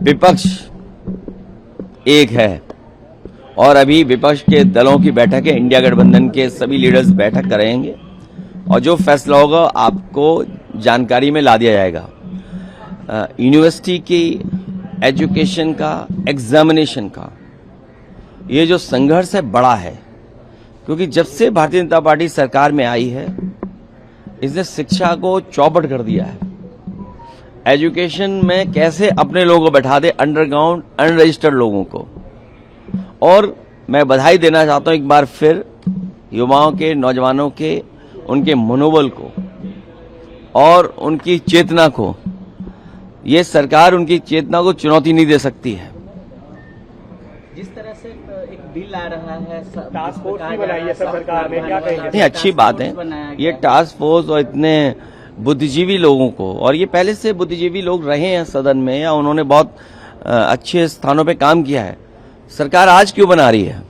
विपक्ष एक है और अभी विपक्ष के दलों की बैठक है। इंडिया गठबंधन के सभी लीडर्स बैठक करेंगे और जो फैसला होगा आपको जानकारी में ला दिया जाएगा। यूनिवर्सिटी की एजुकेशन का, एग्जामिनेशन का ये जो संघर्ष है बड़ा है, क्योंकि जब से भारतीय जनता पार्टी सरकार में आई है इसने शिक्षा को चौपट कर दिया है। एजुकेशन में कैसे अपने लोगों को बैठा दे, अंडरग्राउंड अनरजिस्टर्ड लोगों को। और मैं बधाई देना चाहता हूं एक बार फिर युवाओं के, नौजवानों के, उनके मनोबल को और उनकी चेतना को। ये सरकार उनकी चेतना को चुनौती नहीं दे सकती है। जिस तरह से एक बिल आ रहा है, टास्क फोर्स भी बनाई है सरकार ने, क्या कहेंगे? नहीं, अच्छी बात है ये टास्क फोर्स और इतने बुद्धिजीवी लोगों को, और ये पहले से बुद्धिजीवी लोग रहे हैं सदन में या उन्होंने बहुत अच्छे स्थानों पे काम किया है। सरकार आज क्यों बना रही है?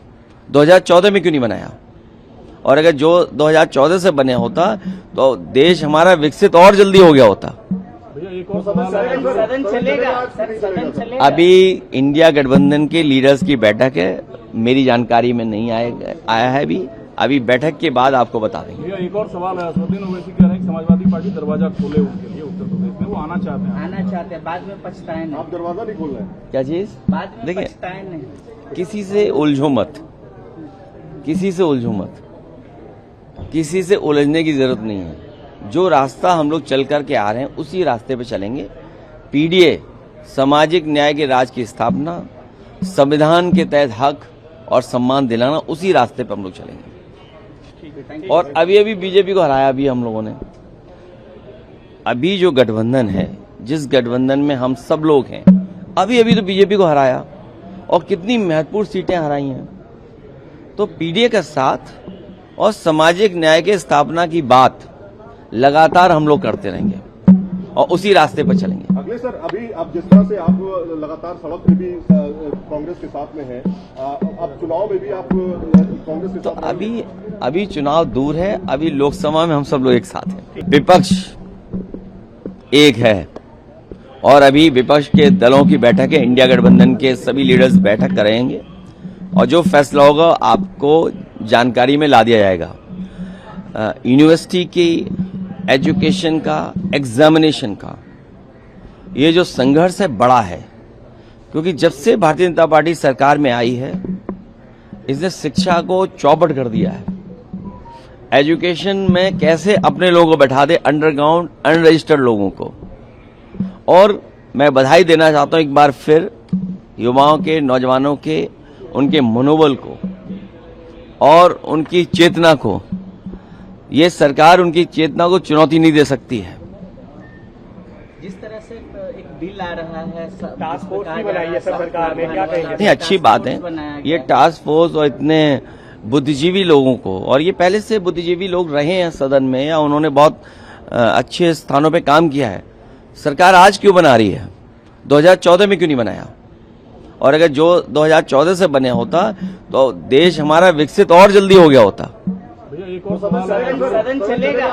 2014 में क्यों नहीं बनाया? और अगर जो 2014 से बने होता तो देश हमारा विकसित और जल्दी हो गया होता। सदन चलेगा। अभी इंडिया गठबंधन के लीडर्स की बैठक है, मेरी जानकारी में नहीं आया है अभी बैठक के बाद आपको बता देंगे। एक और सवाल है, असदुद्दीन ओवैसी कह रहे हैं कि समाजवादी पार्टी दरवाजा खोले उनके लिए उत्तर प्रदेश में, वो आना चाहते हैं बाद में पछताए नहीं। आप दरवाजा नहीं खोल रहे हैं? क्या चीज? बाद में देखिए, पछताए नहीं। किसी से उलझो मत, किसी से उलझो मत, किसी से उलझने की जरूरत नहीं है। जो रास्ता हम लोग चल करके आ रहे हैं उसी रास्ते पे चलेंगे। पीडीए, सामाजिक न्याय के राज की स्थापना, संविधान के तहत हक और सम्मान दिलाना, उसी रास्ते पे हम लोग चलेंगे। और अभी बीजेपी को हराया भी हम लोगों ने। अभी जो गठबंधन है, जिस गठबंधन में हम सब लोग हैं, अभी तो बीजेपी को हराया और कितनी महत्वपूर्ण सीटें हराई हैं। तो पीडीए का साथ और सामाजिक न्याय के स्थापना की बात लगातार हम लोग करते रहेंगे और उसी रास्ते पर चलेंगे। अगले सर, अभी आप जिस तरह से आप लगातार सड़क पे भी कांग्रेस के साथ में हैं, अब चुनाव में भी आप कांग्रेस के साथ तो अभी चुनाव दूर है, अभी लोकसभा में हम सब लोग एक साथ हैं। विपक्ष एक है और अभी विपक्ष के दलों की बैठक है। इंडिया गठबंधन के सभी लीडर्स बैठक करेंगे और जो फैसला होगा आपको जानकारी में ला दिया जाएगा। यूनिवर्सिटी की एजुकेशन का, एग्जामिनेशन का ये जो संघर्ष है बड़ा है, क्योंकि जब से भारतीय जनता पार्टी सरकार में आई है इसने शिक्षा को चौपट कर दिया है। एजुकेशन में कैसे अपने लोगों को बैठा दे, अंडरग्राउंड अनरजिस्टर्ड लोगों को। और मैं बधाई देना चाहता हूं एक बार फिर युवाओं के, नौजवानों के, उनके मनोबल को और उनकी चेतना को। ये सरकार उनकी चेतना को चुनौती नहीं दे सकती है। जिस तरह से एक बिल आ रहा है, टास्क फोर्स भी बनाई है सरकार ने, क्या कहेंगे? नहीं, अच्छी बात है ये टास्क फोर्स और इतने बुद्धिजीवी लोगों को, और ये पहले से बुद्धिजीवी लोग रहे हैं सदन में या उन्होंने बहुत अच्छे स्थानों पे काम किया है। सरकार आज क्यों बना रही है? 2014 में क्यों नहीं बनाया? और अगर जो 2014 से बने होता तो देश हमारा विकसित और जल्दी हो गया होता। सदन चलेगा।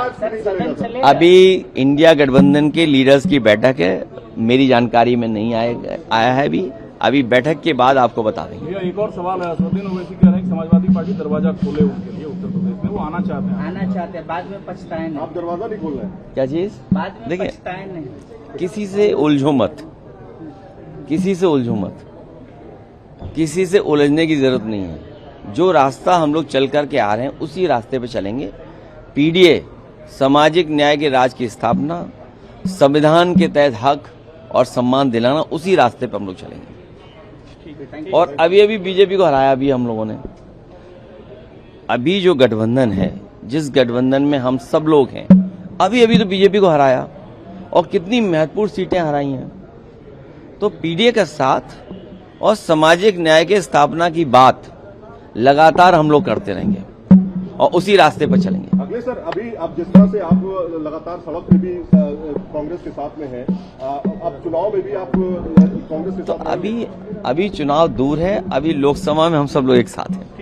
अभी इंडिया गठबंधन के लीडर्स की बैठक है, मेरी जानकारी में नहीं आया है अभी बैठक के बाद आपको बता देंगे। एक और सवाल है, असदुद्दीन ओवैसी कह रहे हैं कि समाजवादी पार्टी दरवाजा खोले उनके लिए उत्तर प्रदेश में, वो आना चाहते हैं बाद में पछताए नहीं। आप दरवाजा नहीं खोल रहे हैं? क्या चीज? बाद में देखिए, पछताए नहीं। किसी से उलझो मत, किसी से उलझो मत, किसी से उलझने की जरूरत नहीं है। जो रास्ता हम लोग चल करके आ रहे हैं उसी रास्ते पे चलेंगे। पीडीए, सामाजिक न्याय के राज की स्थापना, संविधान के तहत हक और सम्मान दिलाना, उसी रास्ते पे हम लोग चलेंगे। और अभी बीजेपी को हराया भी हम लोगों ने। अभी जो गठबंधन है, जिस गठबंधन में हम सब लोग हैं, अभी तो बीजेपी को हराया और कितनी महत्वपूर्ण सीटें हराई हैं। तो पीडीए का साथ और सामाजिक न्याय के स्थापना की बात लगातार हम लोग करते रहेंगे और उसी रास्ते पर चलेंगे। अगले सर, अभी आप जिस तरह से आप लगातार सड़क पे भी कांग्रेस के साथ में हैं, अब चुनाव में भी आप कांग्रेस के साथ तो अभी चुनाव दूर है, अभी लोकसभा में हम सब लोग एक साथ हैं।